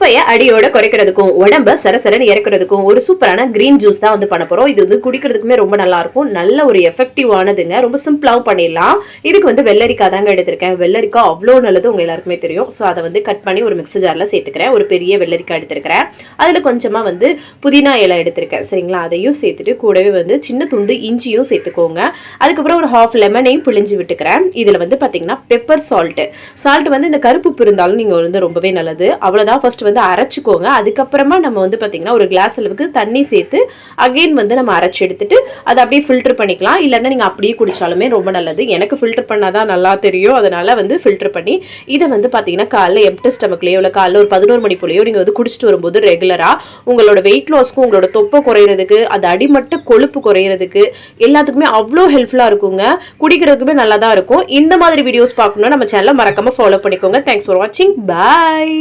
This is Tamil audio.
தொப்பைய அடியோட குறைக்கிறதுக்கும் உடம்ப சரசரன்னு இறக்குறதுக்கும் ஒரு சூப்பரான கிரீன் ஜூஸ் தான் வந்து பண்ண போறோம். இது வந்து குடிக்கிறதுக்குமே ரொம்ப நல்லா இருக்கும். நல்ல ஒரு எஃபெக்டிவானதுங்க. ரொம்ப சிம்பிளாவும் பண்ணிடலாம். இதுக்கு வந்து வெள்ளரிக்காய் தாங்க எடுத்திருக்கேன். வெள்ளரிக்காய் அவ்வளோ நல்லது உங்க எல்லாருக்குமே தெரியும். ஸோ அதை வந்து கட் பண்ணி ஒரு மிக்ஸி ஜார்ல சேர்த்துக்கிறேன். ஒரு பெரிய வெள்ளரிக்காய் எடுத்திருக்கிறேன். அதுல கொஞ்சமா வந்து புதினா இலை எடுத்திருக்கேன். சரிங்களா, அதையும் சேர்த்துட்டு கூடவே வந்து சின்ன துண்டு இஞ்சியும் சேர்த்துக்கோங்க. அதுக்கப்புறம் ஒரு ஹாஃப் லெமனையும் பிழிஞ்சு விட்டுக்கிறேன். இதுல வந்து பாத்தீங்கன்னா பெப்பர் சால்ட் வந்து இந்த கருப்பு இருந்தாலும் நீங்க வந்து ரொம்பவே நல்லது. அவ்வளவுதான். ஃபர்ஸ்ட் வந்து அரைச்சுக்கோங்க. அதுக்கப்புறமா நம்ம வந்து பாத்தீங்கன்னா ஒரு கிளாஸ் அளவுக்கு தண்ணி சேர்த்து அகைன் வந்து நம்ம அரைச்சு எடுத்துட்டு அதை அப்படியே ஃபில்டர் பண்ணிக்கலாம். இல்லைன்னா நீங்க அப்படியே குடிச்சாலுமே ரொம்ப நல்லது. எனக்கு ஃபில்டர் பண்ணாதான் நல்லா தெரியும். அதனால வந்து ஃபில்டர் பண்ணி இதை வந்து பாத்தீங்கன்னா காலைல எம்டி ஸ்டமக்லயோ இல்லை காலைல ஒரு 11 மணி போலயோ நீங்க வந்து குடிச்சிட்டு வரும்போது ரெகுலரா உங்களோட வெயிட் லாஸ்க்கும் உங்களோட தொப்பை குறையிறதுக்கு அது அடிமட்ட கொழுப்பு குறையிறதுக்கு எல்லாத்துக்குமே அவ்வளோ ஹெல்ப்ஃபுல்லா இருக்குங்க. குடிக்கிறதுக்குமே நல்லா தான் இருக்கும். இந்த மாதிரி வீடியோஸ் பார்க்கணும்னா நம்ம சேனலை மறக்காம ஃபாலோ பண்ணிக்கோங்க. தேங்க்ஸ் ஃபார் வாட்சிங். பாய்.